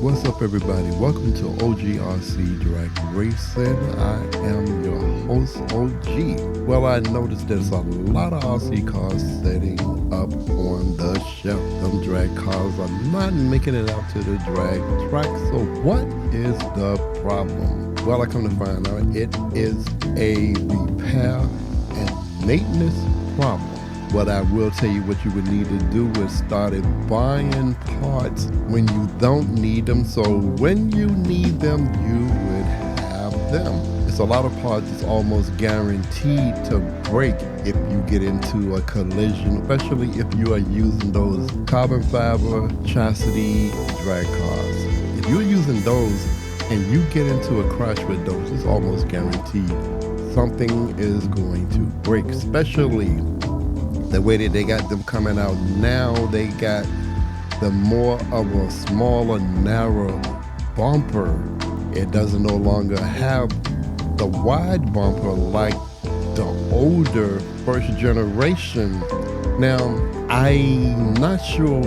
What's up, everybody? Welcome to OGRC Drag Racing. I am your host, OG. Well, I noticed there's a lot of RC cars setting up on the shelf. Them drag cars are not making it out to the drag track. So what is the problem? Well, I come to find out it is a repair and maintenance problem. What I will tell you what you would need to do is start buying parts when you don't need them. So when you need them, you would have them. It's a lot of parts that's almost guaranteed to break if you get into a collision, especially if you are using those carbon fiber chassis drag cars. If you're using those and you get into a crash with those, it's almost guaranteed something is going to break, especially the way that they got them coming out now. They got the more of a smaller, narrow bumper. It doesn't no longer have the wide bumper like the older first generation. Now, I'm not sure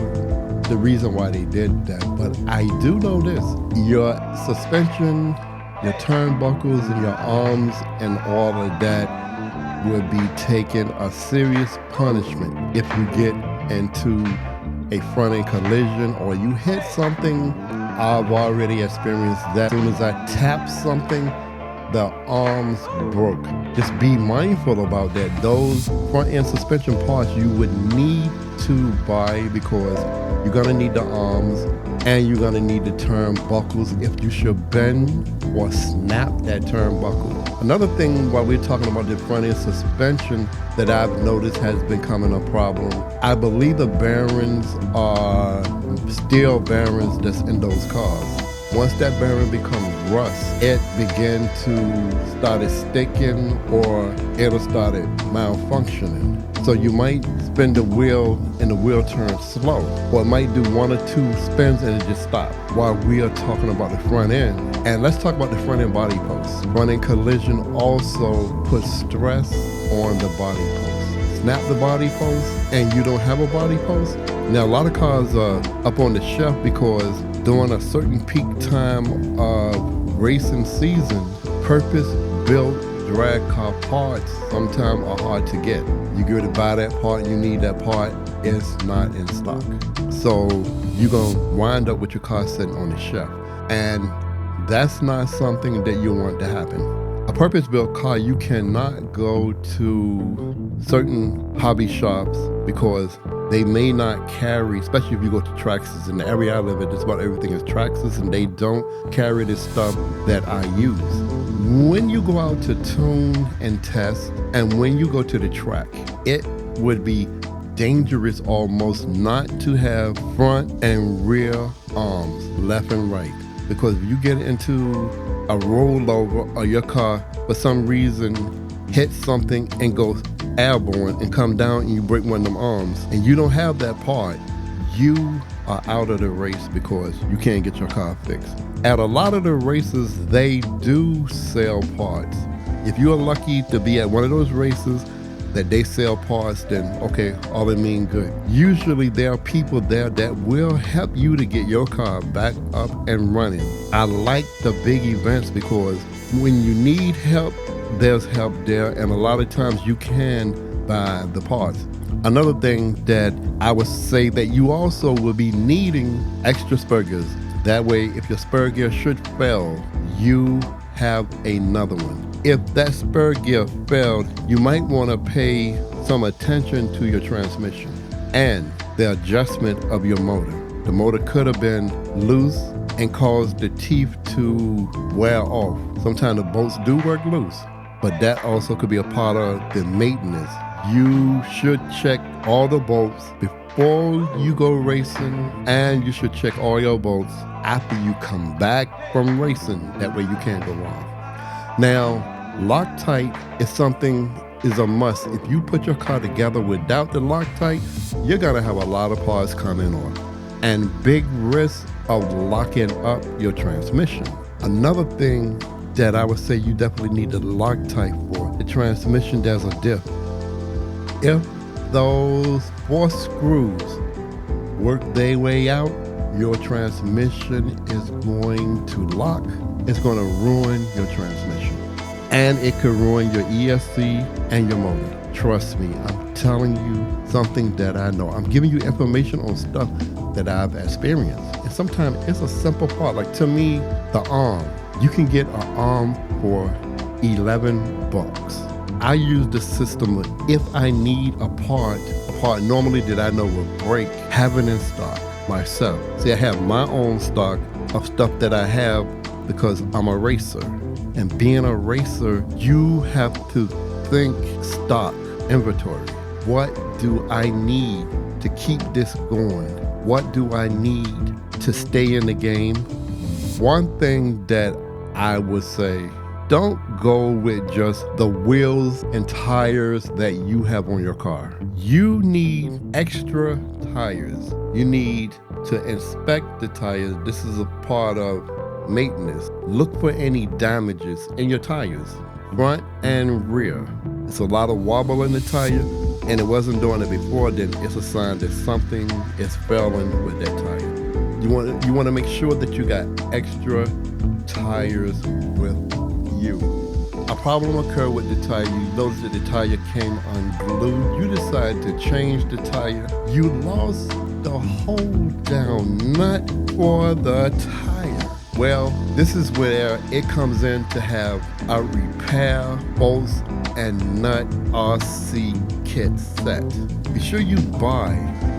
the reason why they did that, but I do know this. Your suspension, your turnbuckles and your arms and all of that would be taking a serious punishment if you get into a front-end collision or you hit something. I've already experienced that. As soon as I tap something, the arms broke. Just be mindful about that. Those front-end suspension parts you would need to buy because you're gonna need the arms and you're gonna need the turnbuckles if you should bend or snap that turnbuckle. Another thing while we're talking about the front end suspension that I've noticed has been becoming a problem, I believe the bearings are steel bearings that's in those cars. Once that bearing becomes rust, it begin to start sticking or it'll start malfunctioning. So you might spin the wheel and the wheel turns slow, or it might do one or two spins and it just stops. While we are talking about the front end, and let's talk about the front end body post. Front end collision also puts stress on the body post. Snap the body post and you don't have a body post. Now a lot of cars are up on the shelf because during a certain peak time of racing season, purpose-built drag car parts sometimes are hard to get. You go to buy that part, you need that part, it's not in stock. So you're gonna wind up with your car sitting on the shelf. And that's not something that you want to happen. A purpose-built car, you cannot go to certain hobby shops because they may not carry, especially if you go to Traxxas. In the area I live in, just about everything is Traxxas, and they don't carry the stuff that I use. When you go out to tune and test, and when you go to the track, it would be dangerous almost not to have front and rear arms, left and right. Because if you get into a rollover or your car, for some reason, hits something and goes airborne and come down and you break one of them arms and you don't have that part, you are out of the race because you can't get your car fixed. At a lot of the races, they do sell parts. If you are lucky to be at one of those races that they sell parts, then okay, all it mean good. Usually there are people there that will help you to get your car back up and running. I like the big events because when you need help, there's help there, and a lot of times you can buy the parts. Another thing that I would say that you also will be needing extra spur gears. That way, if your spur gear should fail, you have another one. If that spur gear failed, you might want to pay some attention to your transmission and the adjustment of your motor. The motor could have been loose and caused the teeth to wear off. Sometimes the bolts do work loose, but that also could be a part of the maintenance. You should check all the bolts before you go racing, and you should check all your bolts after you come back from racing. That way you can't go wrong. Now, Loctite is a must. If you put your car together without the Loctite, you're gonna have a lot of parts coming off and big risk of locking up your transmission. Another thing that I would say you definitely need the Loctite for, the transmission, there's a diff. If those 4 screws work their way out, your transmission is going to lock. It's going to ruin your transmission. And it could ruin your ESC and your motor. Trust me, I'm telling you something that I know. I'm giving you information on stuff that I've experienced. And sometimes it's a simple part. Like to me, the arm. You can get an arm for $11. I use the system of if I need a part normally that I know will break, have it in stock myself. See, I have my own stock of stuff that I have because I'm a racer. And being a racer, you have to think stock inventory. What do I need to keep this going? What do I need to stay in the game? One thing that I would say, don't go with just the wheels and tires that you have on your car. You need extra tires. You need to inspect the tires. This is a part of maintenance. Look for any damages in your tires, front and rear. It's a lot of wobble in the tire, and it wasn't doing it before, then it's a sign that something is failing with that tire. You want to make sure that you got extra tires with you. A problem occurred with the tire. You noticed that the tire came unglued. You decided to change the tire. You lost the hold down nut for the tire. Well, this is where it comes in to have a repair bolts and nut RC kit set. Be sure you buy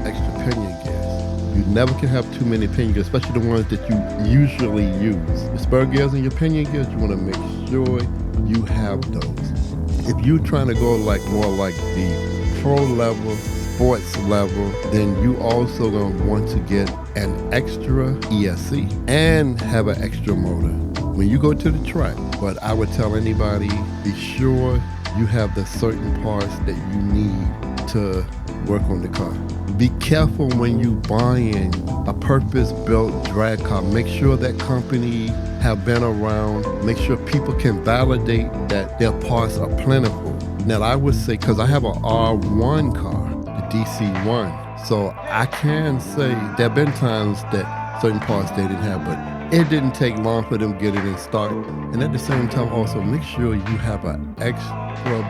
extra pinion gears. You never can have too many pinion gears, especially the ones that you usually use. The spur gears and your pinion gears, you want to make sure you have those. If you're trying to go more like the pro level, sports level, then you also gonna want to get an extra ESC and have an extra motor when you go to the track. But I would tell anybody, be sure you have the certain parts that you need to work on the car. Be careful when you buying a purpose-built drag car. Make sure that company have been around. Make sure people can validate that their parts are plentiful. Now I would say, because I have a R1 car, the DC1, so I can say there have been times that certain parts they didn't have, but it didn't take long for them to get it in stock. And at the same time, also make sure you have an extra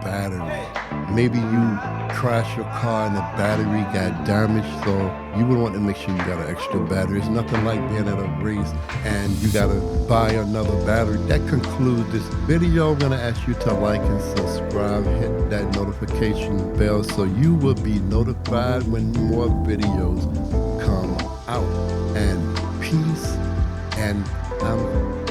battery. Maybe you crashed your car and the battery got damaged, so you would want to make sure you got an extra battery. It's nothing like being at a race and you gotta buy another battery. That concludes this video. I'm gonna ask you to like and subscribe, hit that notification bell so you will be notified when more videos come out. And peace, and I'm